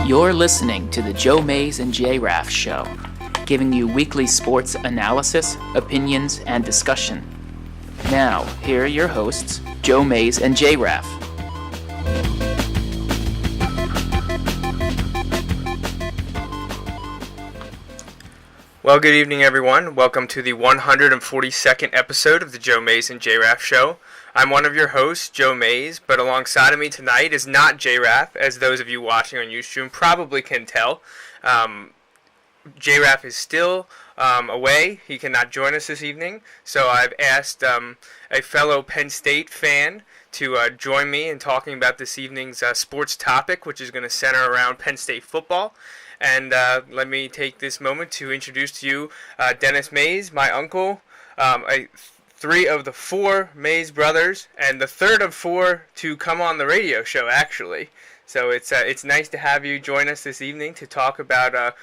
You're listening to the Joe Mays and J-Raff Show, giving you weekly sports analysis, opinions, and discussion. Now, here are your hosts, Joe Mays and J-Raff. Well, good evening, everyone. Welcome to the 142nd episode of the Joe Mays and J-Raff Show. I'm one of your hosts, Joe Mays, but alongside of me tonight is not J-Raff, as those of you watching on Ustream probably can tell. J-Raff is still away. He cannot join us this evening, so I've asked a fellow Penn State fan to join me in talking about this evening's sports topic, which is going to center around Penn State football. And let me take this moment to introduce to you Dennis Mays, my uncle, three of the four Mays brothers, and the third of four to come on the radio show, actually. So it's nice to have you join us this evening to talk about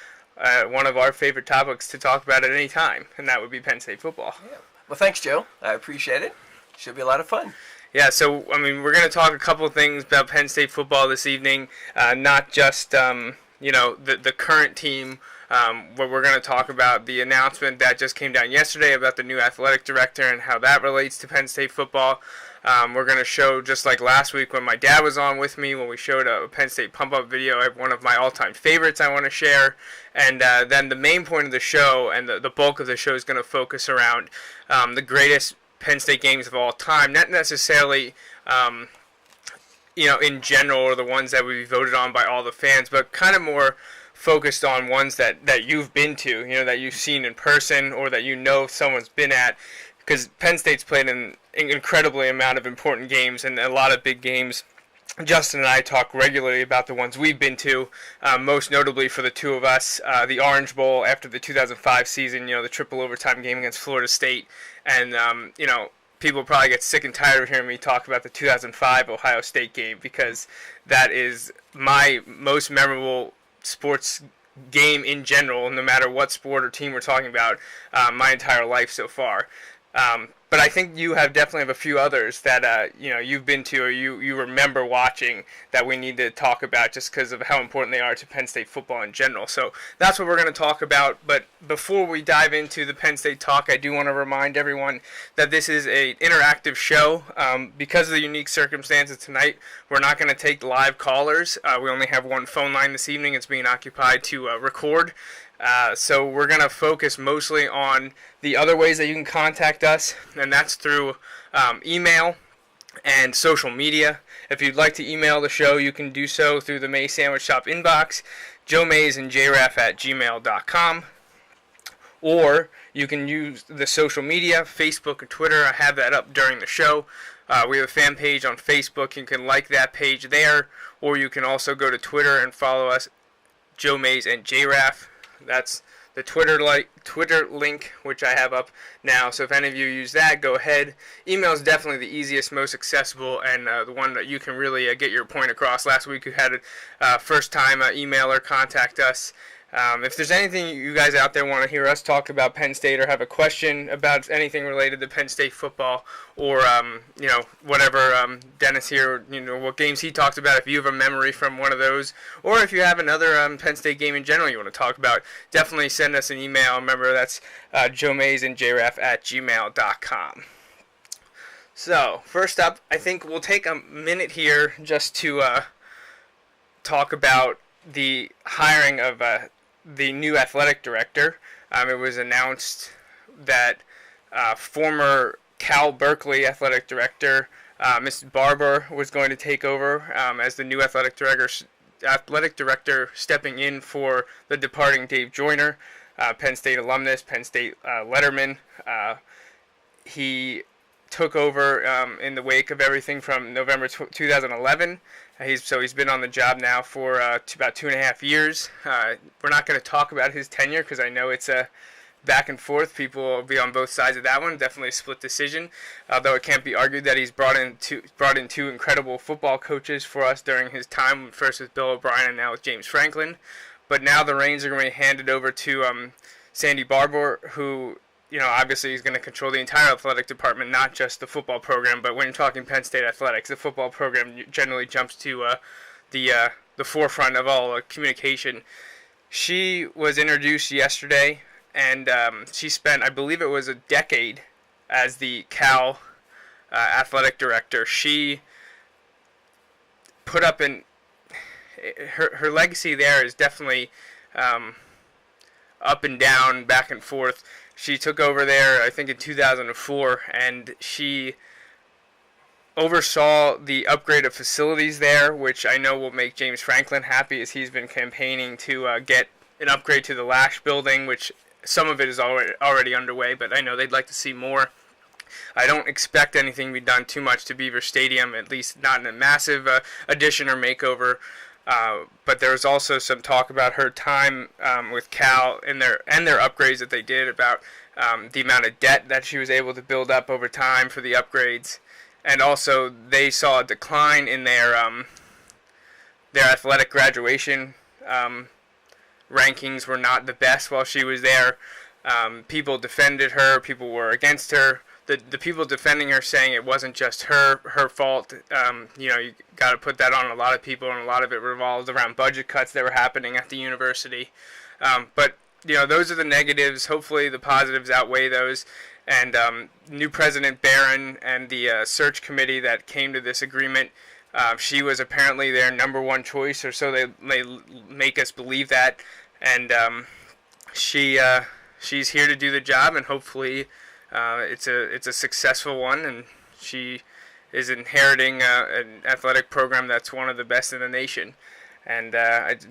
one of our favorite topics to talk about at any time, and that would be Penn State football. Yeah. Well, thanks, Joe. I appreciate it. Should be a lot of fun. Yeah, so, I mean, we're going to talk a couple of things about Penn State football this evening, not just, the current team, where we're going to talk about the announcement that just came down yesterday about the new athletic director and how that relates to Penn State football. We're going to show, just like last week when my dad was on with me, when we showed a Penn State pump-up video, I have one of my all-time favorites I want to share. And then the main point of the show and the bulk of the show is going to focus around the greatest Penn State games of all time, not necessarily in general, or the ones that would be voted on by all the fans, but kind of more focused on ones that you've been to, that you've seen in person, or that someone's been at, because Penn State's played an incredibly amount of important games and a lot of big games. Justin and I talk regularly about the ones we've been to, most notably for the two of us, the Orange Bowl after the 2005 season, the triple overtime game against Florida State, and, people probably get sick and tired of hearing me talk about the 2005 Ohio State game, because that is my most memorable sports game in general, no matter what sport or team we're talking about, my entire life so far. But I think you definitely have a few others that you've been to, or you remember watching, that we need to talk about just because of how important they are to Penn State football in general. So that's what we're going to talk about. But before we dive into the Penn State talk, I do want to remind everyone that this is an interactive show. Because of the unique circumstances tonight, we're not going to take live callers. We only have one phone line this evening. It's being occupied to record. So we're going to focus mostly on the other ways that you can contact us, and that's through email and social media. If you'd like to email the show, you can do so through the Mays Sandwich Shop inbox, joemaysandjraff@gmail.com, or you can use the social media, Facebook or Twitter. I have that up during the show. We have a fan page on Facebook. You can like that page there, or you can also go to Twitter and follow us, Joe Mays and J-Raff. That's the Twitter link, which I have up now. So if any of you use that, go ahead. Email is definitely the easiest, most accessible, and the one that you can really get your point across. Last week we had a first-time emailer contact us. If there's anything you guys out there want to hear us talk about Penn State or have a question about anything related to Penn State football or, whatever Dennis here, what games he talked about, if you have a memory from one of those, or if you have another Penn State game in general you want to talk about, definitely send us an email. Remember, that's Joe Mays and JRaff at gmail.com. So, first up, I think we'll take a minute here just to talk about the hiring of the new athletic director. It was announced that former Cal Berkeley athletic director, Mrs. Barber, was going to take over as the new athletic director, stepping in for the departing Dave Joyner, Penn State alumnus, Penn State letterman. He took over in the wake of everything from November 2011. He's been on the job now for about 2.5 years. We're not going to talk about his tenure because I know it's a back and forth. People will be on both sides of that one. Definitely a split decision. Although it can't be argued that he's brought in two incredible football coaches for us during his time, first with Bill O'Brien and now with James Franklin. But now the reins are going to be handed over to Sandy Barbour, who obviously he's going to control the entire athletic department, not just the football program. But when you're talking Penn State athletics, the football program generally jumps to the forefront of all communication. She was introduced yesterday, and she spent, I believe it was a decade, as the Cal athletic director. She put up her legacy there is definitely up and down, back and forth. She took over there, I think, in 2004, and she oversaw the upgrade of facilities there, which I know will make James Franklin happy, as he's been campaigning to get an upgrade to the Lash building, which some of it is already underway, but I know they'd like to see more. I don't expect anything to be done too much to Beaver Stadium, at least not in a massive addition or makeover. But there was also some talk about her time with Cal and their upgrades that they did, about the amount of debt that she was able to build up over time for the upgrades, and also they saw a decline in their athletic graduation rankings were not the best while she was there. People defended her. People were against her. The people defending her saying it wasn't just her fault. You got to put that on a lot of people, and a lot of it revolved around budget cuts that were happening at the university. But those are the negatives. Hopefully the positives outweigh those. And new President Barron and the search committee that came to this agreement, she was apparently their number one choice, or so they make us believe that. And she's here to do the job, and hopefully it's a successful one, and she is inheriting an athletic program that's one of the best in the nation. And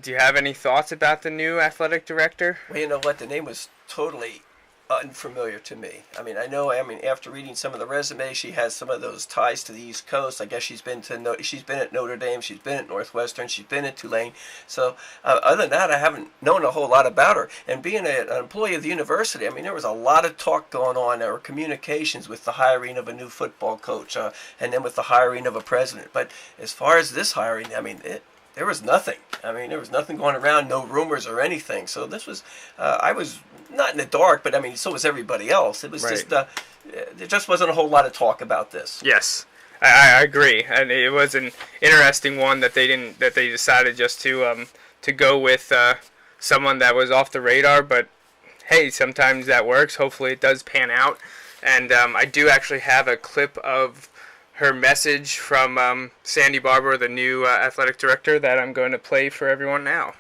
do you have any thoughts about the new athletic director? Well, you know what? The name was totally unfamiliar to me. After reading some of the resume, she has some of those ties to the East Coast. I guess she's been at Notre Dame, she's been at Northwestern, she's been at Tulane. So other than that, I haven't known a whole lot about her. And being an employee of the university, there was a lot of talk going on. There were communications with the hiring of a new football coach, and then with the hiring of a president. But as far as this hiring, there was nothing. There was nothing going around, no rumors or anything. So this was, I was not in the dark, but so was everybody else. It was right. Just, there just wasn't a whole lot of talk about this. Yes, I agree, and it was an interesting one that they decided just to go with someone that was off the radar. But hey, sometimes that works. Hopefully, it does pan out. And I do actually have a clip of her message from Sandy Barbour, the new athletic director, that I'm going to play for everyone now.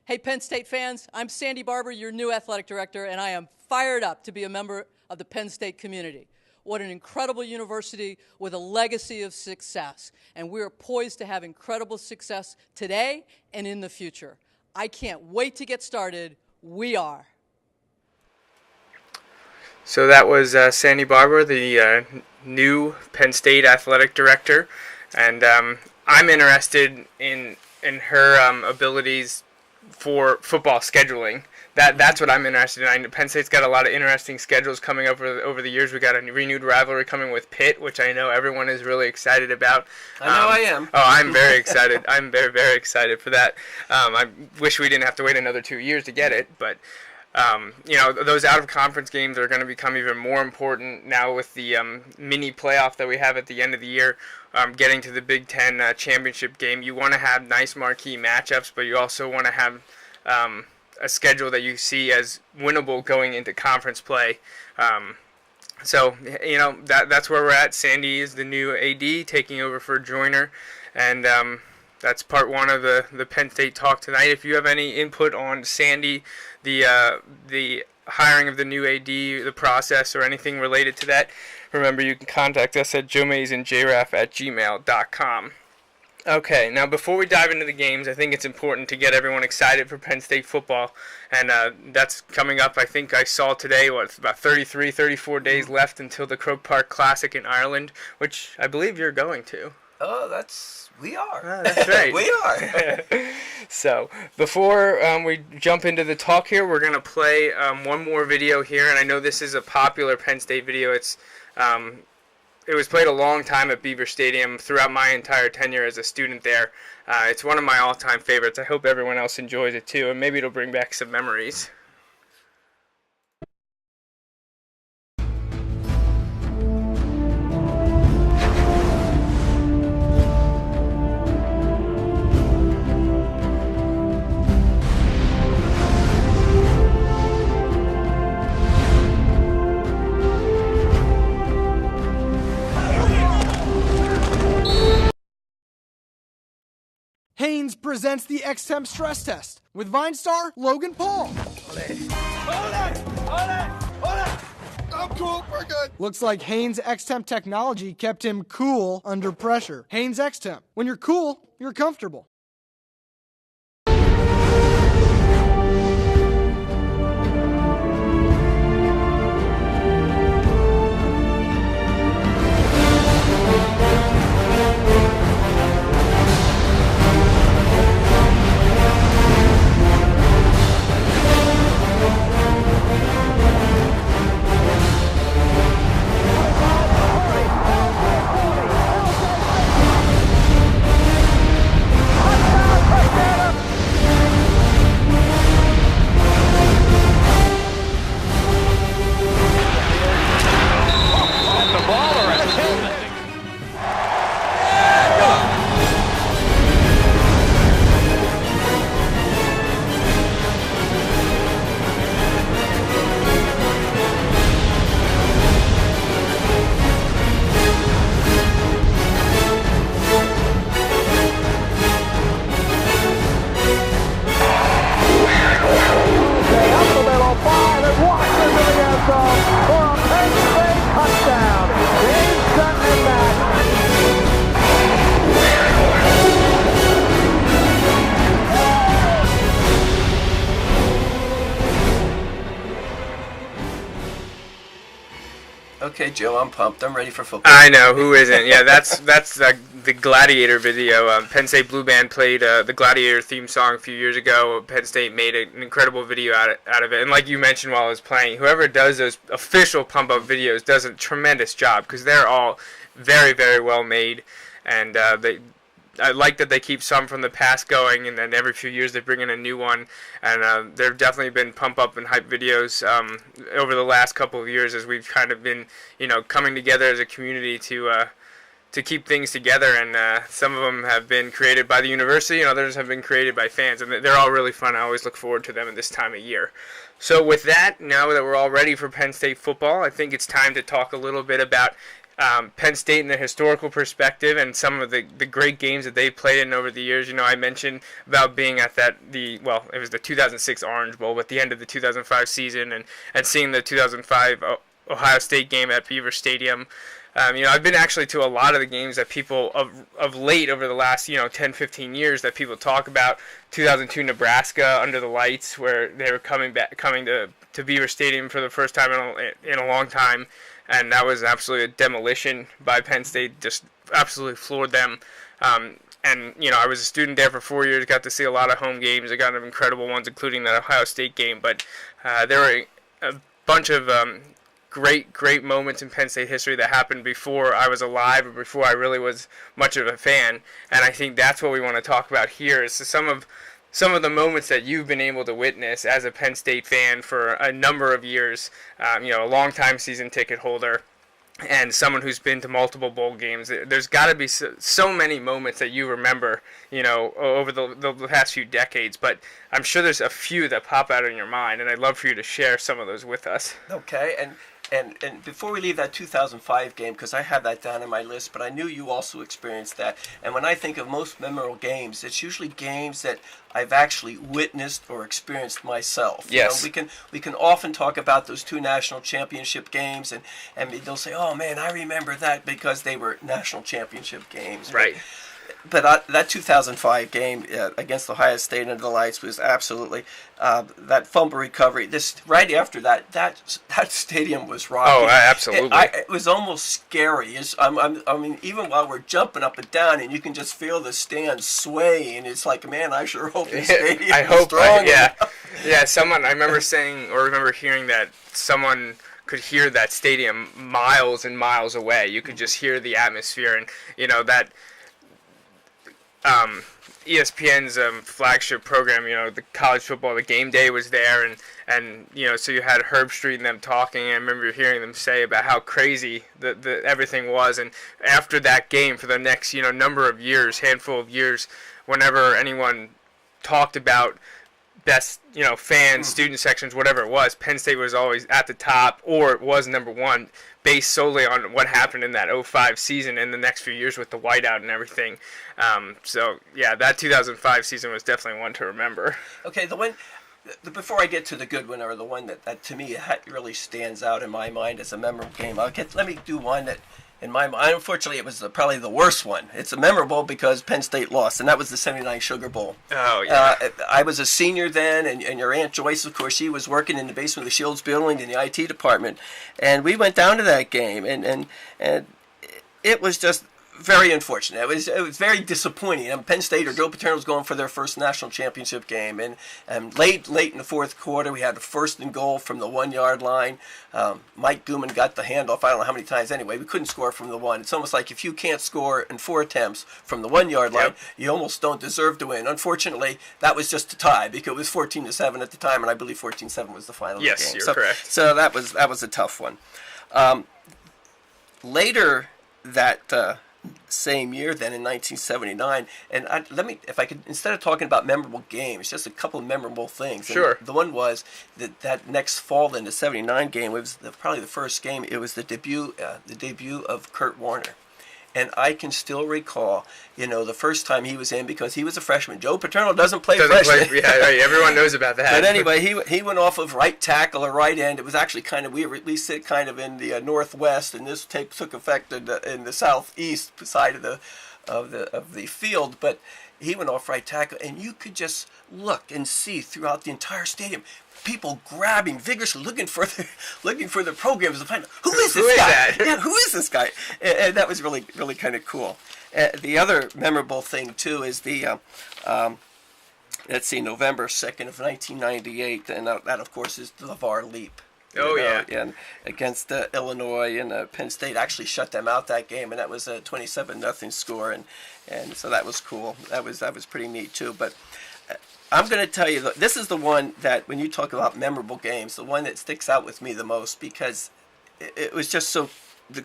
Hey, Penn State fans, I'm Sandy Barbour, your new athletic director, and I am fired up to be a member of the Penn State community. What an incredible university with a legacy of success, and we are poised to have incredible success today and in the future. I can't wait to get started. We are. So that was Sandy Barbour, the new Penn State athletic director, and I'm interested in her abilities for football scheduling. That's what I'm interested in. I know Penn State's got a lot of interesting schedules coming up over the years. We got a renewed rivalry coming with Pitt, which I know everyone is really excited about. I know I am. Oh, I'm very excited. I'm very, very excited for that. I wish we didn't have to wait another 2 years to get it, but those out-of-conference games are going to become even more important now with the mini playoff that we have at the end of the year. Getting to the Big Ten championship game, you want to have nice marquee matchups, but you also want to have a schedule that you see as winnable going into conference play. So that's where we're at. Sandy is the new AD, taking over for Joyner, and that's part one of the Penn State talk tonight. If you have any input on Sandy, the hiring of the new AD, the process, or anything related to that, remember you can contact us at joemaysandjraff@gmail.com. Okay, now before we dive into the games, I think it's important to get everyone excited for Penn State football, and that's coming up. I think I saw today, it's about 34 days left until the Croke Park Classic in Ireland, which I believe you're going to. Oh, we are. That's right. We are. So, before we jump into the talk here, we're going to play one more video here, and I know this is a popular Penn State video. It was played a long time at Beaver Stadium throughout my entire tenure as a student there. It's one of my all-time favorites. I hope everyone else enjoys it too, and maybe it'll bring back some memories. Haynes presents the X-Temp stress test with Vine star Logan Paul. I'm cool, we're good. Looks like Haynes X-Temp technology kept him cool under pressure. Haynes X-Temp. When you're cool, you're comfortable. Okay, Joe, I'm pumped. I'm ready for football. I know, who isn't? Yeah, that's the Gladiator video. Penn State Blue Band played the Gladiator theme song a few years ago. Penn State made an incredible video out of it. And like you mentioned while I was playing, whoever does those official pump-up videos does a tremendous job because they're all very, very well made. And I like that they keep some from the past going, and then every few years they bring in a new one. And there have definitely been pump-up and hype videos over the last couple of years as we've kind of been, coming together as a community to keep things together. And some of them have been created by the university, and others have been created by fans. And they're all really fun. I always look forward to them at this time of year. So with that, now that we're all ready for Penn State football, I think it's time to talk a little bit about Penn State in the historical perspective and some of the great games that they've played in over the years. I mentioned about being at it was the 2006 Orange Bowl, but the end of the 2005 season and seeing the 2005 Ohio State game at Beaver Stadium. I've been actually to a lot of the games that people of late over the last 10, 15 years that people talk about. 2002 Nebraska under the lights, where they were coming to Beaver Stadium for the first time in a long time. And that was absolutely a demolition by Penn State, just absolutely floored them. And, I was a student there for 4 years, got to see a lot of home games. I got incredible ones, including that Ohio State game. But there were a bunch of great moments in Penn State history that happened before I was alive or before I really was much of a fan. And I think that's what we want to talk about here is some of the moments that you've been able to witness as a Penn State fan for a number of years, a long-time season ticket holder, and someone who's been to multiple bowl games. There's got to be so many moments that you remember, over the past few decades, but I'm sure there's a few that pop out in your mind, and I'd love for you to share some of those with us. Okay, and before we leave that 2005 game, because I have that down in my list, but I knew you also experienced that. And when I think of most memorable games, it's usually games that I've actually witnessed or experienced myself. Yes. We can often talk about those 2 national championship games, and they'll say, "Oh man, I remember that because they were national championship games." Right. But that 2005 game against Ohio State under the lights was absolutely that fumble recovery. This right after that stadium was rocking. Oh, absolutely! It was almost scary. I mean, even while we're jumping up and down, and you can just feel the stands swaying. It's like, man, I sure hope this stadium is strong. Yeah. I remember hearing that someone could hear that stadium miles and miles away. You could just hear the atmosphere, and that. ESPN's flagship program, the college football, the game day was there, and so you had Herb Street and them talking, and I remember hearing them say about how crazy the everything was, and after that game, for the next, number of years, handful of years, whenever anyone talked about best, fans, student sections, whatever it was, Penn State was always at the top, or it was number one, based solely on what happened in that 05 season and the next few years with the whiteout and everything. That 2005 season was definitely one to remember. Okay, before I get to the good one, or the one that to me really stands out in my mind as a memorable game, let me do one that in my mind, unfortunately, it was probably the worst one. It's memorable because Penn State lost, and that was the '79 Sugar Bowl. Oh, yeah. I was a senior then, and your Aunt Joyce, of course, she was working in the basement of the Shields building in the IT department, and we went down to that game, and it was just very unfortunate. It was very disappointing. Penn State, or Joe Paterno, was going for their first national championship game, and late in the fourth quarter, we had a 1st and goal from the 1-yard line. Mike Gooman got the handoff. I don't know how many times anyway. We couldn't score from the 1. It's almost like if you can't score in 4 attempts from the 1-yard line, you almost don't deserve to win. Unfortunately, that was just a tie because it was 14-7 at the time, and I believe 14-7 was the final of the game. Yes, you're correct. So that was a tough one. Later that same year, then in 1979, and if I could, instead of talking about memorable games, just a couple of memorable things. Sure. And the one was that next fall in the '79 game, it was probably the first game. It was the debut of Kurt Warner. And I can still recall, the first time he was in, because he was a freshman. Joe Paterno doesn't play freshman. Yeah, right. Everyone knows about that. But anyway, he went off of right tackle or right end. It was actually we sit kind of in the northwest, and this took effect in the southeast side of the field. But he went off right tackle, and you could just look and see throughout the entire stadium people grabbing vigorously, looking for the programs to find out who is this guy. Yeah, who is this guy? And that was really kind of cool. The other memorable thing too is the November 2nd of 1998, and that of course is the LeVar Leap. And against Illinois, and Penn State actually shut them out that game, and that was a 27-0 score, and so that was cool. That was pretty neat too. But I'm going to tell you, this is the one that, when you talk about memorable games, the one that sticks out with me the most, because it was just so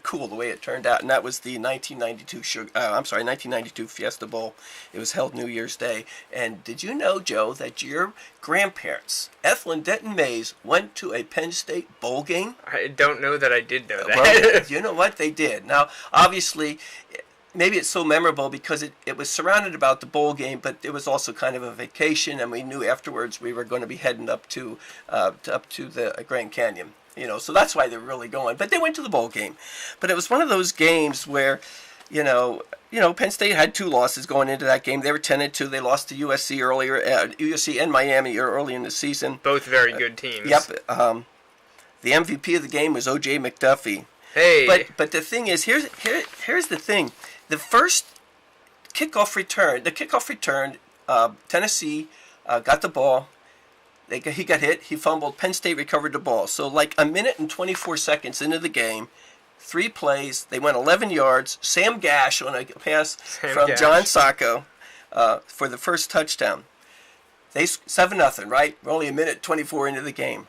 cool the way it turned out, and that was the 1992 Fiesta Bowl. It was held New Year's Day. And did you know, Joe, that your grandparents, Ethel and Denton Mays, went to a Penn State bowl game? I don't know that I did know that. Well, you know what? They did. Now, obviously, maybe it's so memorable because it was surrounded about the bowl game, but it was also kind of a vacation, and we knew afterwards we were going to be heading up to the Grand Canyon. So that's why they're really going. But they went to the bowl game. But it was one of those games where, Penn State had 2 losses going into that game. They were 10-2. They lost to USC earlier, USC and Miami early in the season. Both very good teams. Yep. The MVP of the game was O.J. McDuffie. Hey. But the thing is, here's the thing. The first kickoff return. The kickoff return, Tennessee got the ball. He got hit. He fumbled. Penn State recovered the ball. So like a minute and 24 seconds into the game, 3 plays. They went 11 yards. Sam Gash on a pass from John Sacco for the first touchdown. They 7-0, right? We're only a minute 24 into the game.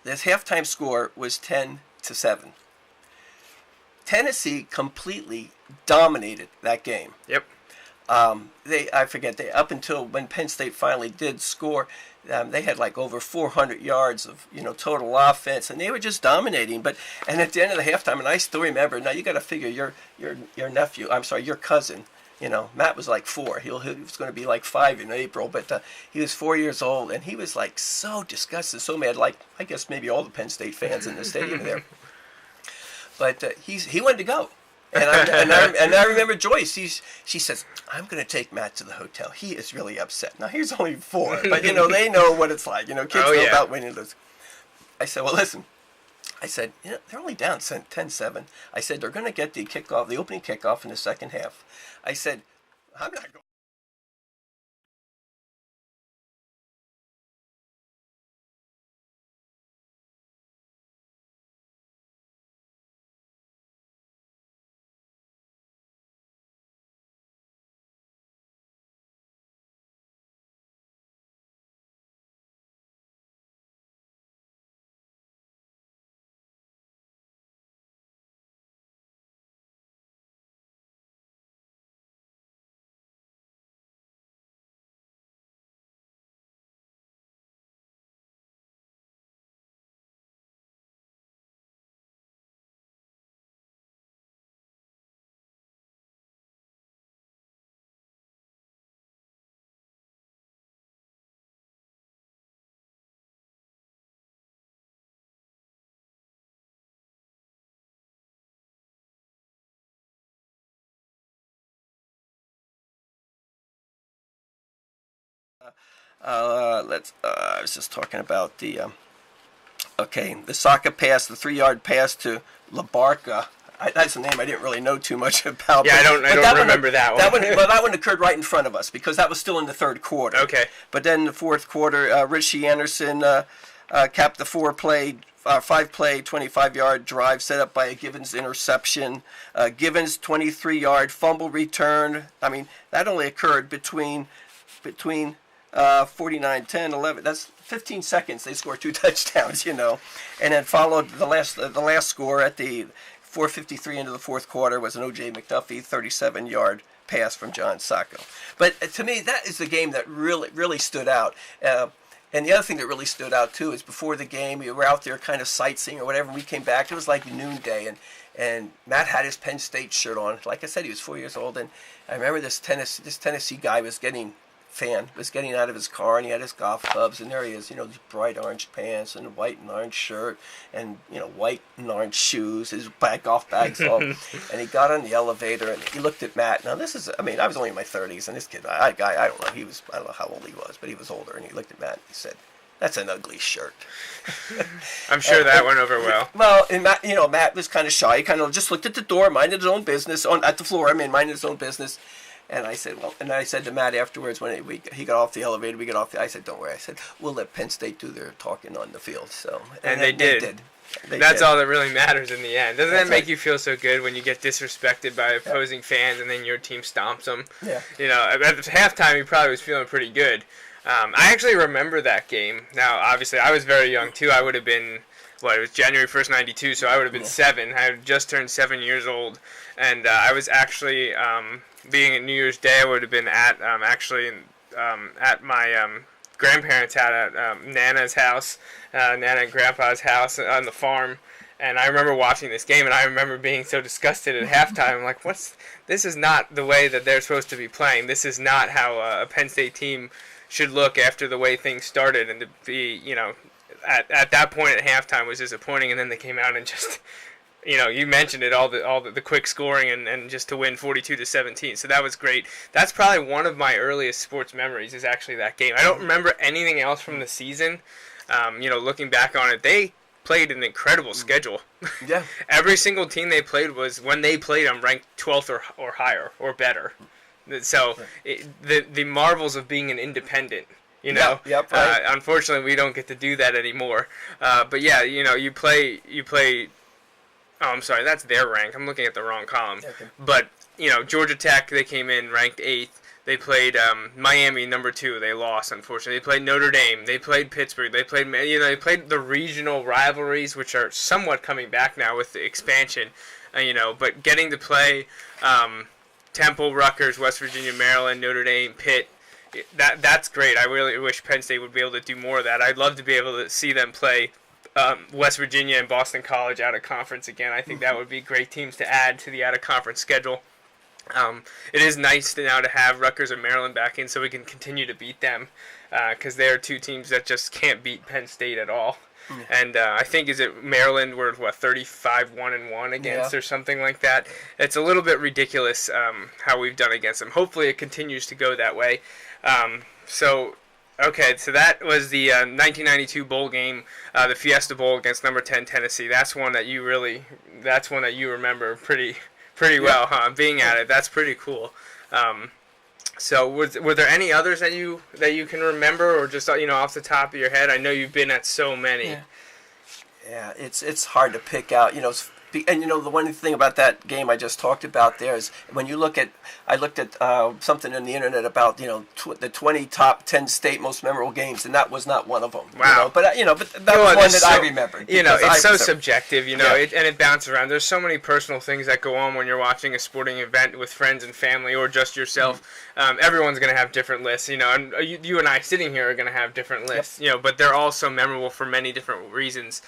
This halftime score was 10-7. Tennessee completely dominated that game. Yep. They up until when Penn State finally did score, they had like over 400 yards of total offense, and they were just dominating. And at the end of the halftime, and I still remember. Now you got to figure your cousin. Matt was like 4. He was going to be like 5 in April, but he was 4 years old, and he was like so disgusted, so mad. Like I guess maybe all the Penn State fans in the stadium there. But he wanted to go. And I remember Joyce. She says, "I'm going to take Matt to the hotel. He is really upset." Now he's only 4, but they know what it's like. Kids know about winning those. I said, "Well, listen." I said, they're only down 10-7. I said they're going to get the opening kickoff in the second half. I said, I'm not going. I was just talking about the Saka pass, the 3-yard pass to Labarca. That's a name I didn't really know too much about. Yeah, I don't remember that one. That one occurred right in front of us because that was still in the third quarter. Okay. But then the fourth quarter, Richie Anderson capped the 5-play, 25-yard drive set up by a Givens interception. Givens 23-yard fumble return. I mean, that only occurred between 49, 10, 11. That's 15 seconds. They scored 2 touchdowns, and then followed the last score at the 4:53 into the fourth quarter was an O.J. McDuffie 37-yard pass from John Sacco. But to me, that is the game that really stood out. And the other thing that really stood out too is before the game, we were out there kind of sightseeing or whatever. We came back. It was like noonday, and Matt had his Penn State shirt on. Like I said, he was 4 years old, and I remember this Tennessee guy was getting out of his car, and he had his golf clubs, and there he is, these bright orange pants and a white and orange shirt and white and orange shoes, his golf bags off, and he got on the elevator and he looked at Matt. Now I was only in my 30s, and this kid, I don't know how old he was, but he was older, and he looked at Matt and he said, "That's an ugly shirt." I'm sure that went over well. Well, and Matt was kind of shy. He kind of just looked at the door, minded his own business at the floor. Minded his own business. And I said, to Matt afterwards when he got off the elevator, I said, "Don't worry." I said, "We'll let Penn State do their talking on the field." So and they did. That's all that really matters in the end. Doesn't that make you feel so good when you get disrespected by opposing fans and then your team stomps them? Yeah. At the halftime, he probably was feeling pretty good. I actually remember that game. Now, obviously, I was very young too. I would have been. It was January 1st, 92, so I would have been 7. I had just turned 7 years old, and I was actually, being at New Year's Day, I would have been at my grandparents' house, at Nana's house, Nana and Grandpa's house on the farm, and I remember watching this game, and I remember being so disgusted at halftime, like, this is not the way that they're supposed to be playing. This is not how a Penn State team should look after the way things started, and to be, at that point at halftime was disappointing, and then they came out and just, you mentioned it, all the quick scoring and just to win 42-17. So that was great. That's probably one of my earliest sports memories is actually that game. I don't remember anything else from the season. Looking back on it, they played an incredible schedule. Yeah. Every single team they played was, when they played them, ranked 12th or higher or better. So the marvels of being an independent. You know, yep, right. Unfortunately, we don't get to do that anymore. But yeah, you play. Oh, I'm sorry, that's their rank. I'm looking at the wrong column. Okay. But Georgia Tech, they came in ranked 8th. They played Miami, number 2. They lost, unfortunately. They played Notre Dame. They played Pittsburgh. They played they played the regional rivalries, which are somewhat coming back now with the expansion. But getting to play Temple, Rutgers, West Virginia, Maryland, Notre Dame, Pitt. That's great. I really wish Penn State would be able to do more of that. I'd love to be able to see them play West Virginia and Boston College out of conference again. I think that would be great teams to add to the out of conference schedule. It is nice now to have Rutgers and Maryland back in so we can continue to beat them because they are 2 teams that just can't beat Penn State at all. Yeah. And I think, is it Maryland, we're 35-1-1 against or something like that. It's a little bit ridiculous how we've done against them. Hopefully it continues to go that way. So that was the 1992 bowl game, the Fiesta Bowl against number 10 Tennessee. That's one that you remember pretty well, huh? Being at it, that's pretty cool. So were there any others that you can remember, or just off the top of your head? I know you've been at so many. Yeah, it's hard to pick out. And the one thing about that game I just talked about there is when you look at, I looked at something on the internet about the 20 top 10 state most memorable games, and that was not one of them. Wow. But that was one that I remembered. It's so subjective. And it bounces around. There's so many personal things that go on when you're watching a sporting event with friends and family, or just yourself. Everyone's gonna have different lists. And you and I sitting here are gonna have different lists. Yep. But they're all so memorable for many different reasons.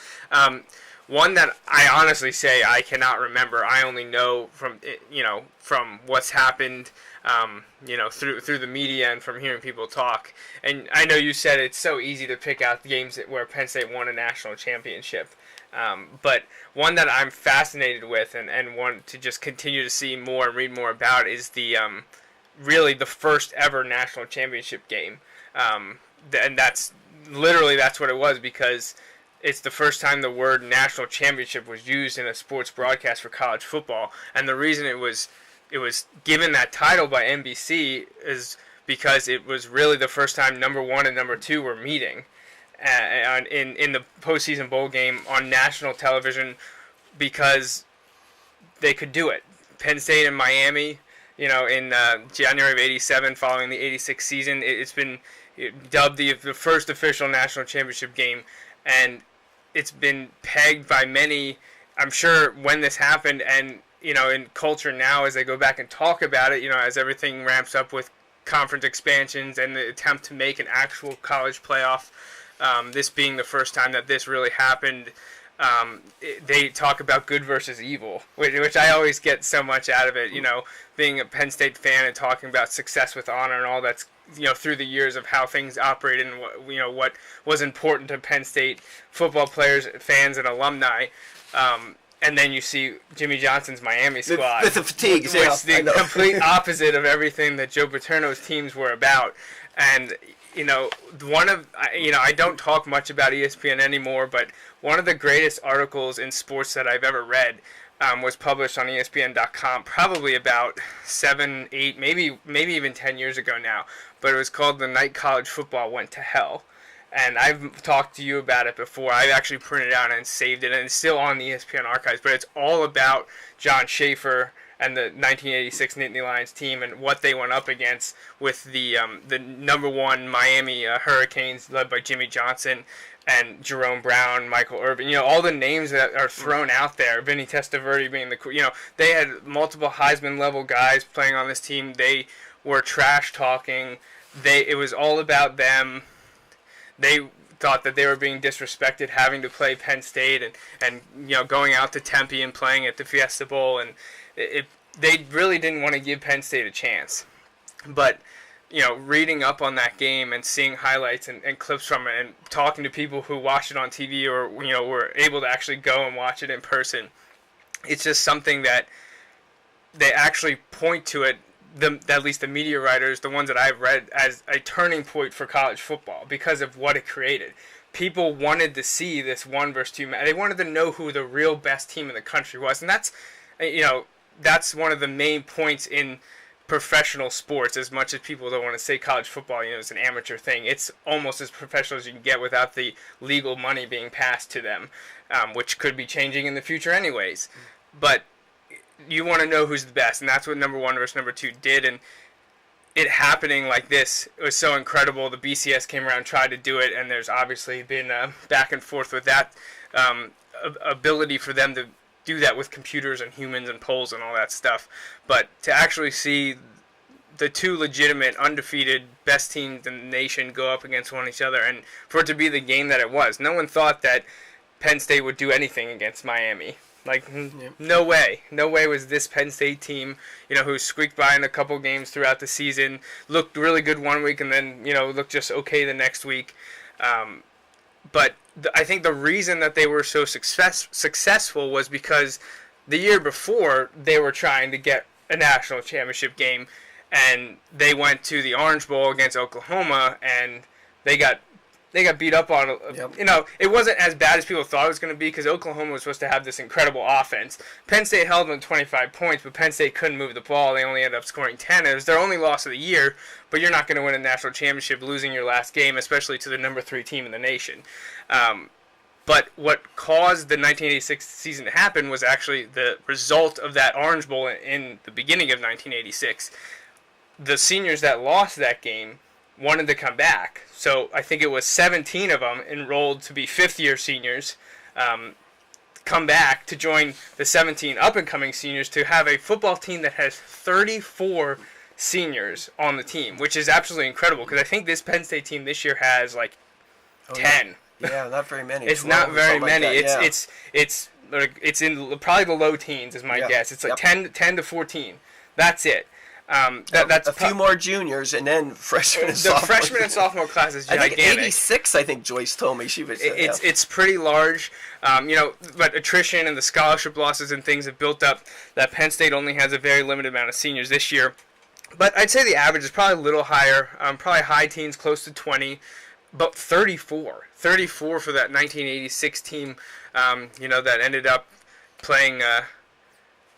One that I honestly say I cannot remember. I only know from what's happened, through the media and from hearing people talk. And I know you said it's so easy to pick out the games where Penn State won a national championship. But one that I'm fascinated with and want to just continue to see more and read more about is the really the first ever national championship game. And that's what it was, because it's the first time the word national championship was used in a sports broadcast for college football. And the reason it was given that title by NBC is because it was really the first time number 1 and number 2 were meeting in the postseason bowl game on national television, because they could do it. Penn State and Miami, in January of '87, following the '86 season, it's been dubbed the first official national championship game. And it's been pegged by many, I'm sure, when this happened, and in culture now as they go back and talk about it, as everything ramps up with conference expansions and the attempt to make an actual college playoff, this being the first time that this really happened. They talk about good versus evil, which I always get so much out of it. Being a Penn State fan and talking about success with honor and all that's through the years of how things operated and what was important to Penn State football players, fans, and alumni. And then you see Jimmy Johnson's Miami squad with the fatigues, which is the complete opposite of everything that Joe Paterno's teams were about. And I don't talk much about ESPN anymore, but one of the greatest articles in sports that I've ever read was published on ESPN.com probably about 7, 8, maybe even 10 years ago now. But it was called "The Night College Football Went to Hell." And I've talked to you about it before. I've actually printed it out and saved it, and it's still on the ESPN archives. But it's all about John Schaefer and the 1986 Nittany Lions team and what they went up against with the number 1 Miami Hurricanes, led by Jimmy Johnson and Jerome Brown, Michael Irvin. All the names that are thrown out there. Vinny Testaverde being they had multiple Heisman level guys playing on this team. They were trash talking. It was all about them. They thought that they were being disrespected having to play Penn State and going out to Tempe and playing at the Fiesta Bowl, and they really didn't want to give Penn State a chance. But reading up on that game and seeing highlights and clips from it and talking to people who watched it on TV or were able to actually go and watch it in person, it's just something that they actually point to it. At least the media writers, the ones that I've read, as a turning point for college football because of what it created. People wanted to see this 1 versus 2 match. They wanted to know who the real best team in the country was, and that's one of the main points in professional sports, as much as people don't want to say college football, is an amateur thing. It's almost as professional as you can get without the legal money being passed to them, which could be changing in the future anyways. But you want to know who's the best, and that's what number 1 versus number 2 did, and it happening like this was so incredible. The BCS came around, tried to do it, and there's obviously been back and forth with that ability for them to do that with computers and humans and polls and all that stuff. But to actually see the 2 legitimate, undefeated, best teams in the nation go up against each other, and for it to be the game that it was. No one thought that Penn State would do anything against Miami. No way. No way was this Penn State team, who squeaked by in a couple games throughout the season, looked really good one week and then, looked just okay the next week. But I think the reason that they were so successful was because the year before they were trying to get a national championship game, and they went to the Orange Bowl against Oklahoma, and they got beat up on. Yep. It wasn't as bad as people thought it was going to be, because Oklahoma was supposed to have this incredible offense. Penn State held them 25 points, but Penn State couldn't move the ball. They only ended up scoring 10. It was their only loss of the year, but you're not going to win a national championship losing your last game, especially to the number 3 team in the nation. But what caused the 1986 season to happen was actually the result of that Orange Bowl in the beginning of 1986. The seniors that lost that game wanted to come back. So I think it was 17 of them enrolled to be fifth-year seniors, come back to join the 17 up-and-coming seniors to have a football team that has 34 seniors on the team, which is absolutely incredible, because I think this Penn State team this year has 10. Yeah, not very many. It's not very many. Like It's in probably the low teens is my guess. It's 10 to 14. That's it. That's a few more juniors, and then freshmen and sophomore. The freshman and sophomore class is gigantic. I think 86. I think Joyce told me she was. It's pretty large, but attrition and the scholarship losses and things have built up. That Penn State only has a very limited amount of seniors this year, but I'd say the average is probably a little higher. Probably high teens, close to 20, but 34 for that 1986 team. That ended up playing.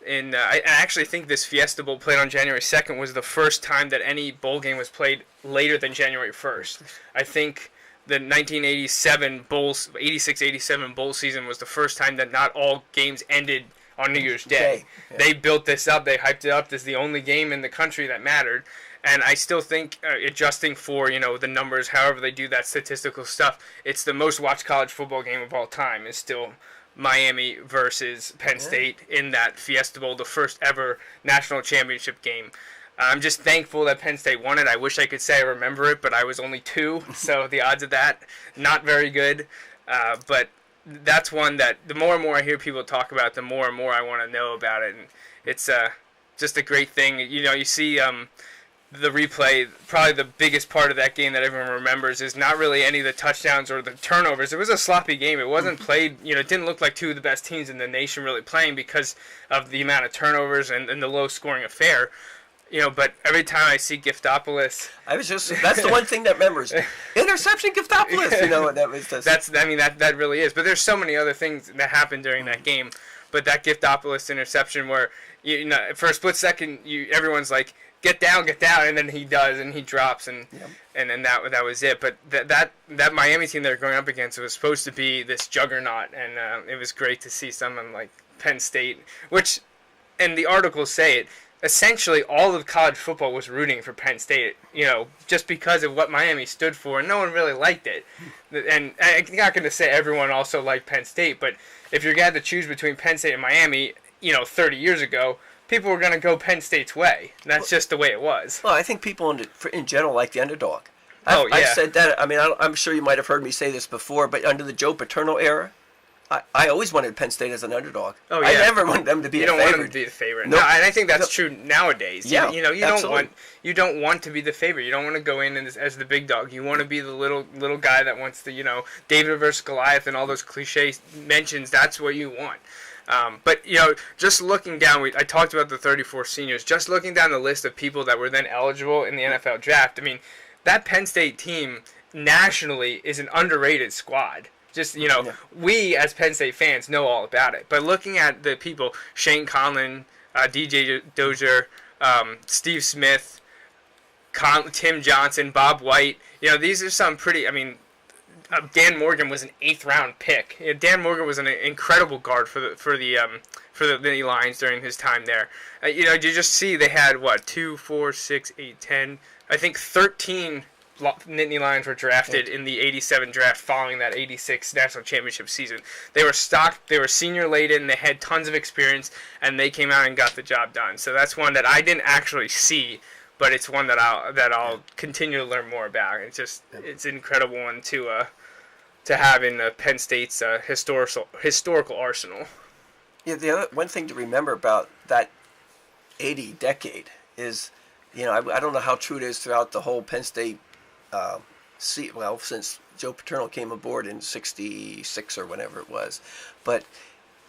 I actually think this Fiesta Bowl played on January 2nd was the first time that any bowl game was played later than January 1st. I think the 1987 86-87 bowl season was the first time that not all games ended on New Year's Day. Yeah. They built this up. They hyped it up as the only game in the country that mattered. And I still think adjusting for, the numbers, however they do that statistical stuff, it's the most watched college football game of all time is still Miami versus Penn State in that Fiesta Bowl, the first ever national championship game. I'm just thankful that Penn State won it. I wish I could say I remember it, but I was only 2, so the odds of that, not very good. But that's one that the more and more I hear people talk about, the more and more I want to know about it. And it's just a great thing. You see the replay, probably the biggest part of that game that everyone remembers is not really any of the touchdowns or the turnovers. It was a sloppy game. It wasn't played, it didn't look like 2 of the best teams in the nation really playing because of the amount of turnovers and the low scoring affair. But every time I see Giftopoulos, that's the one thing that remembers. Interception Giftopoulos, that was just. That really is. But there's so many other things that happened during that game. But that Giftopoulos interception where, for a split second, everyone's like, get down, and then he does, and he drops, and then that was it. But that Miami team they're going up against was supposed to be this juggernaut, and it was great to see someone like Penn State, which, and the articles say it, essentially all of college football was rooting for Penn State, just because of what Miami stood for, and no one really liked it. And I'm not going to say everyone also liked Penn State, but if you're going to choose between Penn State and Miami, 30 years ago, people were going to go Penn State's way. That's just the way it was. Well, I think people in general like the underdog. I've said that. I'm sure you might have heard me say this before, but under the Joe Paterno era, I always wanted Penn State as an underdog. Oh, yeah. I never wanted them to be a favorite. You don't want them to be the favorite. Nope. No, and I think that's true nowadays. Yeah, you don't want to be the favorite. You don't want to go in as the big dog. You want to be the little guy that wants to, David versus Goliath and all those cliche mentions. That's what you want. But, just looking down, I talked about the 34 seniors. Just looking down the list of people that were then eligible in the NFL draft, that Penn State team nationally is an underrated squad. Just, we as Penn State fans know all about it. But looking at the people, Shane Conlon, DJ Dozier, Steve Smith, Tim Johnson, Bob White. These are some pretty. Dan Morgan was an 8th round pick. Dan Morgan was an incredible guard for the Nittany Lions during his time there. You just see they had 2, 4, 6, 8, 10. I think 13 Nittany Lions were drafted in the 87 draft following that 86 national championship season. They were stocked, they were senior laden, they had tons of experience, and they came out and got the job done. So that's one that I didn't actually see, but it's one that I'll continue to learn more about. It's an incredible one to have in Penn State's historical arsenal. Yeah, the other one thing to remember about that 80 decade is, I don't know how true it is throughout the whole Penn State since Joe Paterno came aboard in 66 or whenever it was, but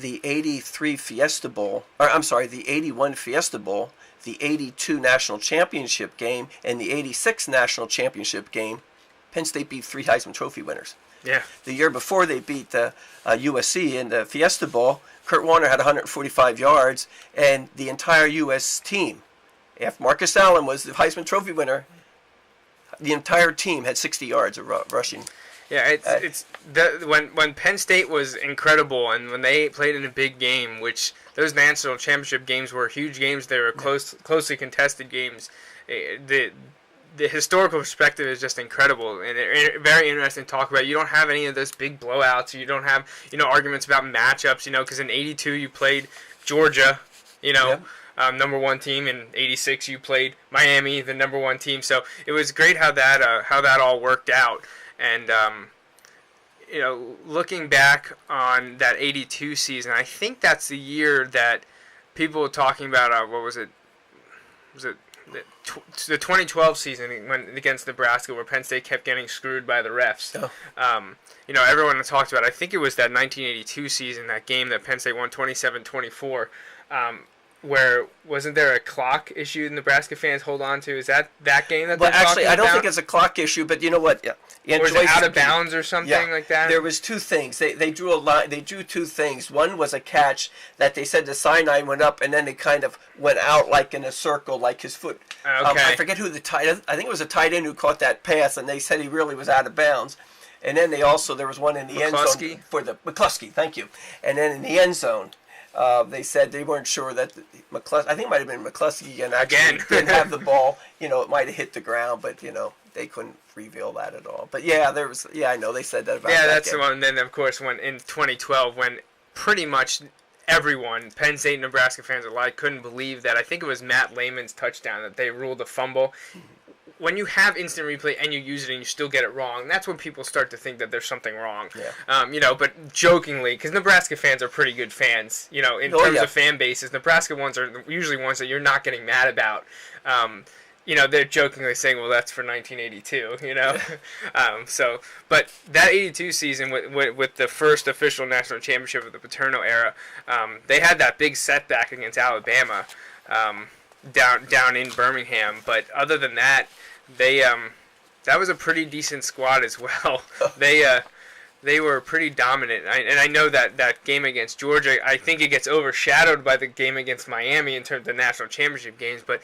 the 83 Fiesta Bowl, the 81 Fiesta Bowl, the 82 National Championship game, and the 86 National Championship game, Penn State beat 3 Heisman Trophy winners. Yeah. The year before they beat USC in the Fiesta Bowl, Kurt Warner had 145 yards, and the entire U.S. team, after Marcus Allen was the Heisman Trophy winner, the entire team had 60 yards of rushing. Yeah, when Penn State was incredible, and when they played in a big game, which those national championship games were huge games, they were closely contested games. The historical perspective is just incredible and very interesting to talk about. You don't have any of those big blowouts. You don't have arguments about matchups. Because in '82 you played Georgia, number 1 team. In '86 you played Miami, the number 1 team. So it was great how that all worked out. And looking back on that '82 season, I think that's the year that people were talking about. What was it? Was it the 2012 season when against Nebraska, where Penn State kept getting screwed by the refs? Oh. Everyone talked about. I think it was that 1982 season, that game that Penn State won 27-24. Where wasn't there a clock issue Nebraska fans hold on to? Is that game that they're talking about? Well, actually, I don't think it's a clock issue, but you know what? Yeah. Or is it out of bounds or something like that? There was 2 things. They drew a line. They drew 2 things. One was a catch that they said the sideline went up, and then it kind of went out like in a circle, like his foot. Okay. I forget who I think it was a tight end who caught that pass, and they said he really was out of bounds. And then there was one in the end zone for the McCluskey. Thank you. And then in the end zone, they said they weren't sure that I think it might have been McCluskey again didn't have the ball. It might have hit the ground, but they couldn't reveal that at all. But I know they said that about. Yeah, that's the one. And then of course when in 2012, when pretty much everyone, Penn State and Nebraska fans alike, couldn't believe that. I think it was Matt Lehman's touchdown that they ruled a fumble. When you have instant replay and you use it and you still get it wrong, that's when people start to think that there's something wrong. Yeah. But jokingly, because Nebraska fans are pretty good fans, in terms of fan bases, Nebraska ones are usually ones that you're not getting mad about. They're jokingly saying, well, that's for 1982, but that 82 season with the first official national championship of the Paterno era, they had that big setback against Alabama down in Birmingham. But other than that, that was a pretty decent squad as well. They were pretty dominant. And I know that game against Georgia, I think it gets overshadowed by the game against Miami in terms of the national championship games, but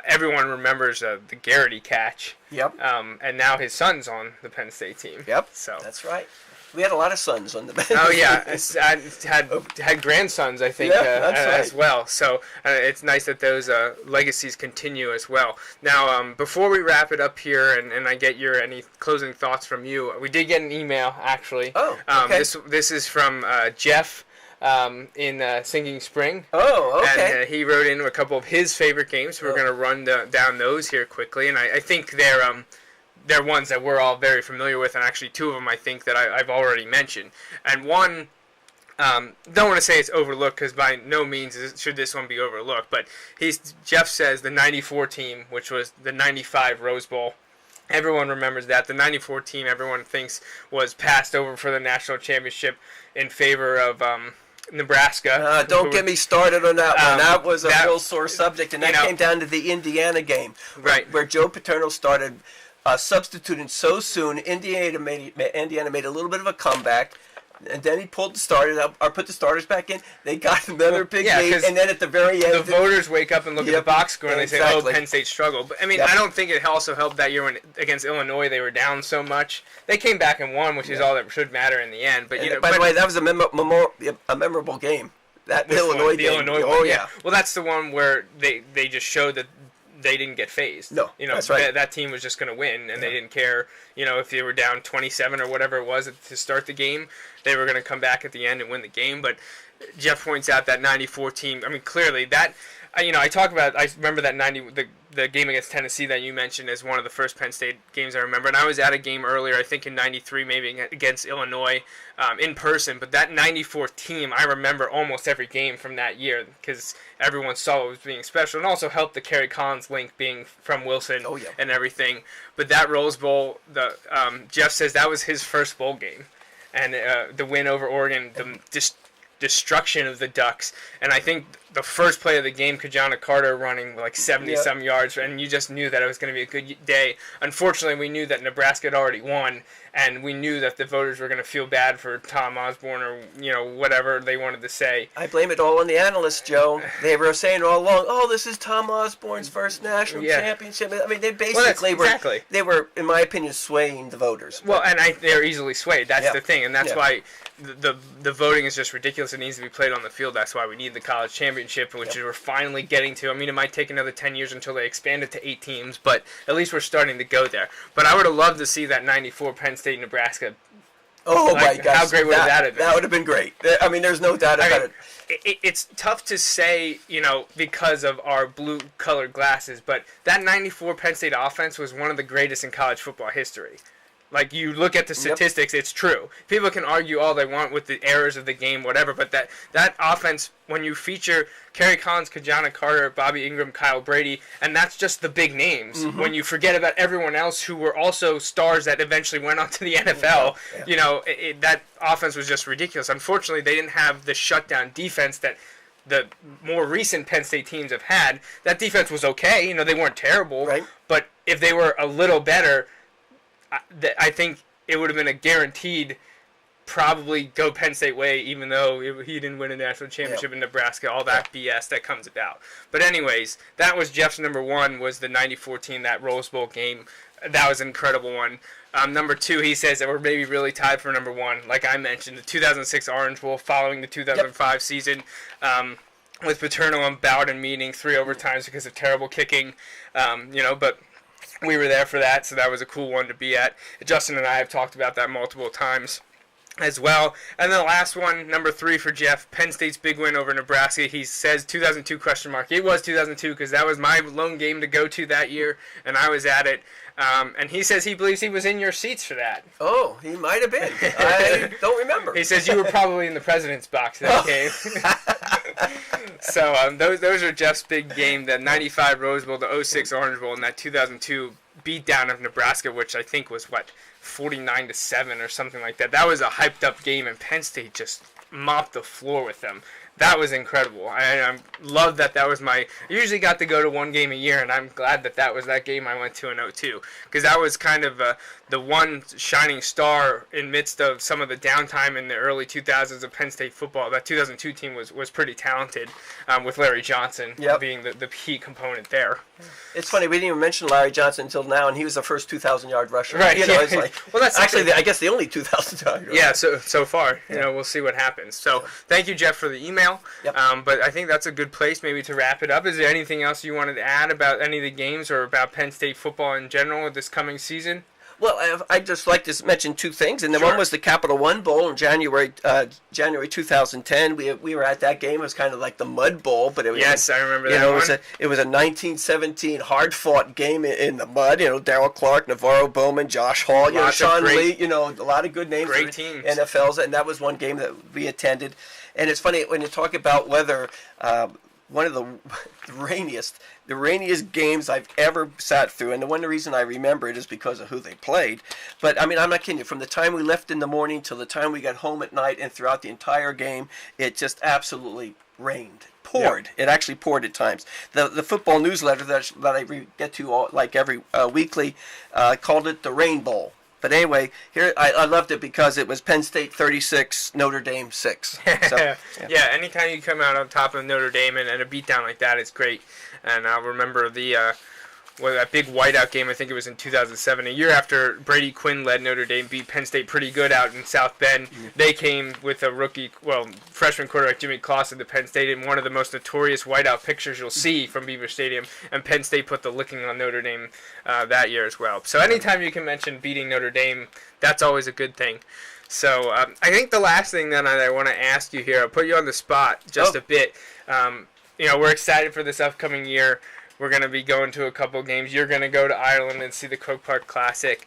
everyone remembers the Garrity catch. Yep. And now his son's on the Penn State team. Yep. So that's right. We had a lot of sons on the Penn State team. Oh yeah, had grandsons, I think, as well. So it's nice that those legacies continue as well. Now, before we wrap it up here, and I get any closing thoughts from you, we did get an email actually. Oh, okay. This is from Jeff. In Sinking Spring. Oh, okay. And he wrote in a couple of his favorite games. So we're going to run down those here quickly. And I think they're ones that we're all very familiar with. And actually 2 of them I think that I've already mentioned. And one, don't want to say it's overlooked because by no means should this one be overlooked. But Jeff says the 94 team, which was the 95 Rose Bowl. Everyone remembers that. The 94 team everyone thinks was passed over for the national championship in favor of Nebraska. Don't get me started on that one. That was a real sore subject, and that came down to the Indiana game, right, where Joe Paterno started substituting so soon. Indiana made a little bit of a comeback. And then he pulled the starters up, or put the starters back in. They got another big lead, 'cause and then at the very end, the voters wake up and look at the box score and they say, "Oh, Penn State struggled." But I mean, I don't think it also helped that year when against Illinois they were down so much. They came back and won, which is all that should matter in the end. But by the way, that was a memorable game. That Illinois game. Yeah. Well, that's the one where they just showed that they didn't get phased. No, that's right. That team was just going to win, and they didn't care. If they were down 27 or whatever it was to start the game, they were going to come back at the end and win the game. But Jeff points out that 94 team. I mean, clearly that. I remember that the game against Tennessee that you mentioned as one of the first Penn State games I remember. And I was at a game earlier, I think in 93, maybe against Illinois in person. But that 94 team, I remember almost every game from that year because everyone saw it was being special. And also helped the Kerry Collins link being from Wilson and everything. But that Rose Bowl, Jeff says that was his first bowl game. And the win over Oregon, the destruction of the Ducks. And I think the first play of the game, Kajana Carter running like 70-some yards, and you just knew that it was going to be a good day. Unfortunately, we knew that Nebraska had already won, and we knew that the voters were going to feel bad for Tom Osborne or, whatever they wanted to say. I blame it all on the analysts, Joe. They were saying all along, this is Tom Osborne's first national championship. I mean, they basically they were, in my opinion, swaying the voters. Well, and they're easily swayed. That's the thing, and that's why the voting is just ridiculous. It needs to be played on the field. That's why we need the college championship, which we're finally getting to. I mean, it might take another 10 years until they expand it to 8 teams, but at least we're starting to go there. But I would have loved to see that 94 Penn State Nebraska. Oh my gosh! How great would that have been? That would have been great. I mean, there's no doubt about it. It's tough to say, because of our blue-colored glasses, but that 94 Penn State offense was one of the greatest in college football history. Like, you look at the statistics, it's true. People can argue all they want with the errors of the game, whatever, but that offense, when you feature Kerry Collins, Kajana Carter, Bobby Ingram, Kyle Brady, and that's just the big names. When you forget about everyone else who were also stars that eventually went on to the NFL, that offense was just ridiculous. Unfortunately, they didn't have the shutdown defense that the more recent Penn State teams have had. That defense was okay. They weren't terrible. Right. But if they were a little better, I think it would have been a guaranteed probably go Penn State way, even though he didn't win a national championship in Nebraska, all that BS that comes about. But anyways, that was Jeff's number one, was the 94 team, that Rose Bowl game. That was an incredible one. Number two, he says that we're maybe really tied for number one. Like I mentioned, the 2006 Orange Bowl following the 2005 season, with Paterno and Bowden meeting 3 overtimes because of terrible kicking, but we were there for that, so that was a cool one to be at. Justin and I have talked about that multiple times as well. And then the last one, number 3 for Jeff, Penn State's big win over Nebraska. He says 2002 ? It was 2002 because that was my lone game to go to that year, and I was at it. And he says he believes he was in your seats for that. Oh, he might have been. I don't remember. He says you were probably in the president's box that game. So those are Jeff's big game, the 95 Rose Bowl, the 06 Orange Bowl, and that 2002 beatdown of Nebraska, which I think was, 49-7 or something like that. That was a hyped-up game, and Penn State just mopped the floor with them. That was incredible. I love that was I usually got to go to one game a year, and I'm glad that was that game I went to in 2002. Because that was kind of the one shining star in midst of some of the downtime in the early 2000s of Penn State football. That 2002 team was pretty talented, with Larry Johnson being the key component there. It's funny, we didn't even mention Larry Johnson until now, and he was the first 2,000-yard rusher. Right. It's like, well, that's actually, I guess the only 2,000-yard rusher. Yeah, so far. We'll see what happens. So thank you, Jeff, for the email. Yep. But I think that's a good place maybe to wrap it up. Is there anything else you wanted to add about any of the games or about Penn State football in general this coming season? Well, I'd just like to mention 2 things, and one was the Capital One Bowl in January 2010. We were at that game. It was kind of like the Mud Bowl, but it was I remember that one. It was a 1917 hard-fought game in the mud. Darrell Clark, Navarro Bowman, Josh Hall, Sean Lee. A lot of good names. Great teams. NFLs, and that was one game that we attended. And it's funny when you talk about weather. One of the rainiest games I've ever sat through, and the reason I remember it is because of who they played. But I mean, I'm not kidding you. From the time we left in the morning till the time we got home at night, and throughout the entire game, it just absolutely rained. Poured. It actually poured at times. The football newsletter that I get to every weekly called it the Rain Bowl. But anyway, here I loved it because it was Penn State 36, Notre Dame 6. So, yeah, anytime you come out on top of Notre Dame and a beatdown like that, it's great. And I'll remember that big whiteout game, I think it was in 2007, a year after Brady Quinn led Notre Dame, beat Penn State pretty good out in South Bend. They came with a freshman quarterback Jimmy Clausen to Penn State in one of the most notorious whiteout pictures you'll see from Beaver Stadium, and Penn State put the licking on Notre Dame that year as well. So anytime you can mention beating Notre Dame, that's always a good thing. So I think the last thing that I want to ask you here, I'll put you on the spot just a bit. We're excited for this upcoming year. We're going to be going to a couple games. You're going to go to Ireland and see the Croke Park Classic.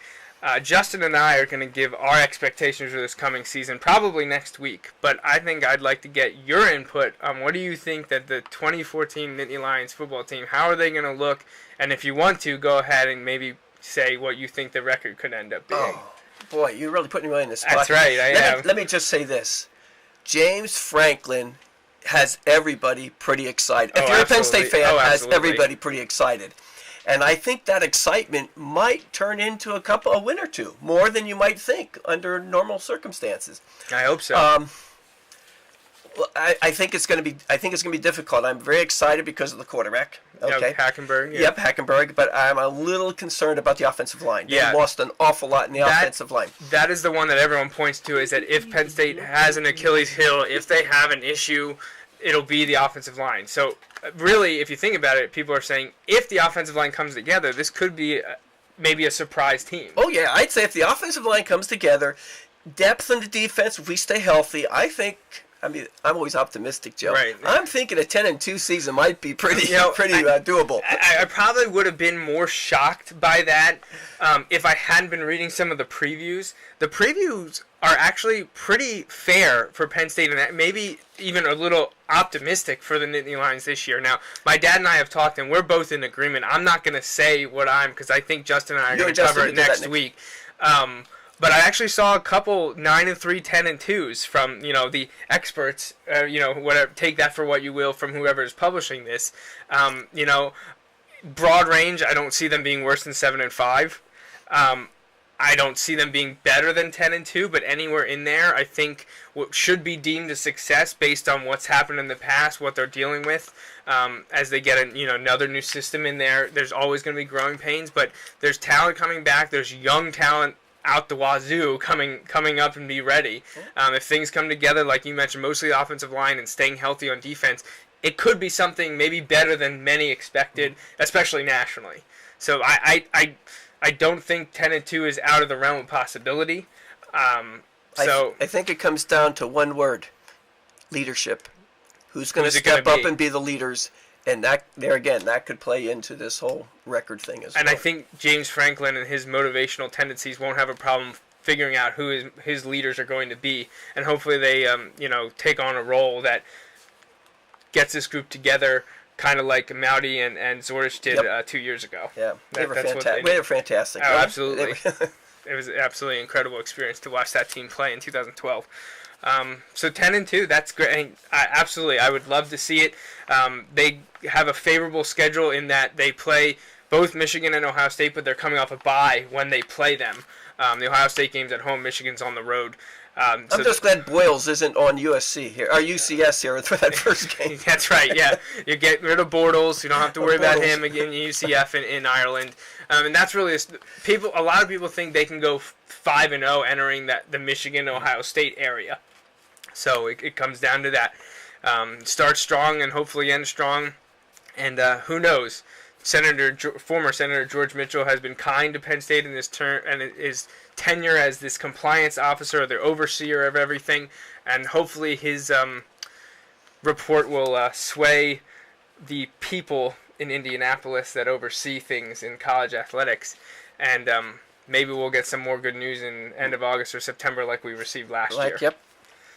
Justin and I are going to give our expectations for this coming season probably next week. But I think I'd like to get your input on what do you think that the 2014 Nittany Lions football team, how are they going to look? And if you want to, go ahead and maybe say what you think the record could end up being. Oh, boy, you're really putting me in the spot. That's right, I am. Let me just say this. James Franklin has everybody pretty excited. If you're a Penn State fan, has everybody pretty excited. And I think that excitement might turn into a win or two, more than you might think under normal circumstances. I hope so. Well, I think it's going to be difficult. I'm very excited because of the quarterback. Okay, Hackenberg. Yeah. Yep, Hackenberg. But I'm a little concerned about the offensive line. They lost an awful lot in the offensive line. That is the one that everyone points to. Is that if Penn State has an Achilles heel, if they have an issue, it'll be the offensive line. So really, if you think about it, people are saying if the offensive line comes together, this could be maybe a surprise team. Oh yeah, I'd say if the offensive line comes together, depth in the defense, if we stay healthy, I'm always optimistic, Joe. Right. I'm thinking a 10-2 season might be pretty doable. I probably would have been more shocked by that if I hadn't been reading some of the previews. The previews are actually pretty fair for Penn State, and maybe even a little optimistic for the Nittany Lions this year. Now, my dad and I have talked, and we're both in agreement. I'm not going to say what because I think Justin and I are going to cover it next week. But I actually saw a couple 9-3, 10-2s from the experts. Whatever, take that for what you will from whoever is publishing this. Broad range. I don't see them being worse than 7-5. I don't see them being better than 10-2, but anywhere in there, I think what should be deemed a success based on what's happened in the past, what they're dealing with. As they get another new system in there, there's always going to be growing pains, but there's talent coming back. There's young talent out the wazoo coming up and be ready. If things come together, like you mentioned, mostly the offensive line and staying healthy on defense, it could be something maybe better than many expected, especially nationally. So I don't think 10-2 is out of the realm of possibility. I think it comes down to one word: leadership. Who's going to step up and be the leaders? And that could play into this whole record thing as well. And I think James Franklin and his motivational tendencies won't have a problem figuring out who his leaders are going to be, and hopefully they take on a role that gets this group together, kind of like Mowdy and Zordich did 2 years ago. Yeah, they were fantastic. Oh, absolutely. It was an absolutely incredible experience to watch that team play in 2012. So 10-2, that's great. Absolutely, I would love to see it. They have a favorable schedule in that they play both Michigan and Ohio State, but they're coming off a bye when they play them. The Ohio State game's at home, Michigan's on the road. I'm just glad Boyles isn't on USC here, or UCS here for that first game. That's right, yeah. You get rid of Bortles, you don't have to worry about him again, UCF in Ireland. And that's really a lot of people think they can go 5-0 entering the Michigan-Ohio State area. So it comes down to that. Start strong and hopefully end strong. And who knows? Former Senator George Mitchell has been kind to Penn State in this term and his tenure as this compliance officer, or the overseer of everything. And hopefully his report will sway the people in Indianapolis that oversee things in college athletics. And maybe we'll get some more good news in end of August or September like we received last year. Yep.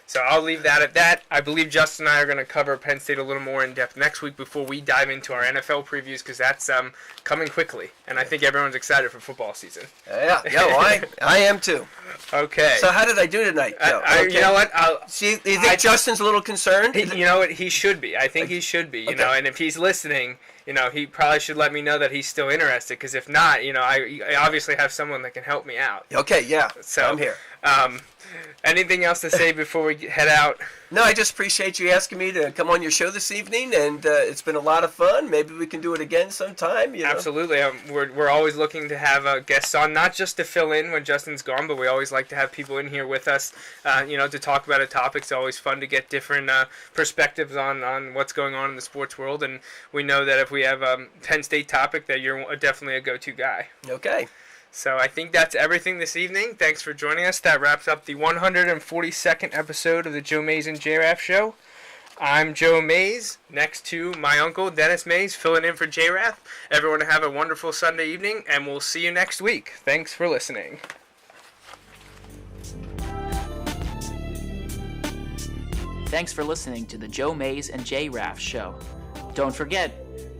So I'll leave that at that. I believe Justin and I are going to cover Penn State a little more in depth next week before we dive into our NFL previews, because that's coming quickly. And I think everyone's excited for football season. Yeah, well, I am too. Okay. So how did I do tonight, Joe? Okay. You know what? You think Justin's a little concerned? You know what? He should be. I think he should be. You know, and if he's listening, he probably should let me know that he's still interested, because if not, I obviously have someone that can help me out. Okay, yeah, So I'm here. Anything else to say before we head out? No, I just appreciate you asking me to come on your show this evening, and it's been a lot of fun. Maybe we can do it again sometime. Absolutely. We're always looking to have guests on, not just to fill in when Justin's gone, but we always like to have people in here with us, to talk about a topic. It's always fun to get different perspectives on what's going on in the sports world, and we know that if we have a Penn State topic, that you're definitely a go-to guy. Okay. So I think that's everything this evening. Thanks for joining us. That wraps up the 142nd episode of the Joe Mays and J-Raff Show. I'm Joe Mays, next to my uncle, Dennis Mays, filling in for J-Raff. Everyone have a wonderful Sunday evening, and we'll see you next week. Thanks for listening. Thanks for listening to the Joe Mays and J-Raff Show. Don't forget,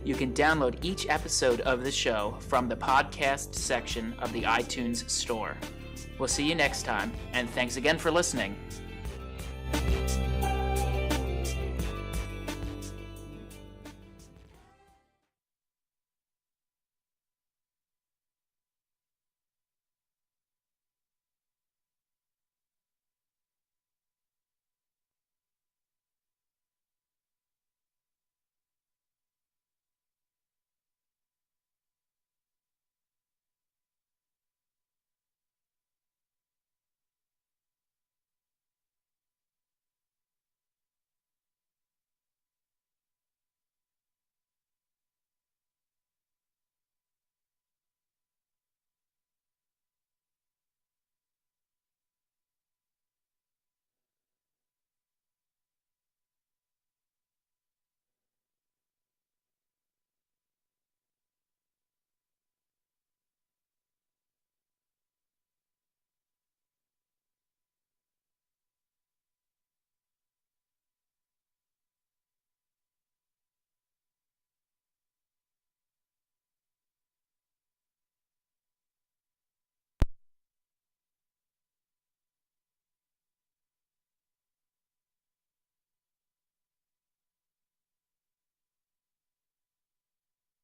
you can download each episode of the show from the podcast section of the iTunes Store. We'll see you next time, and thanks again for listening.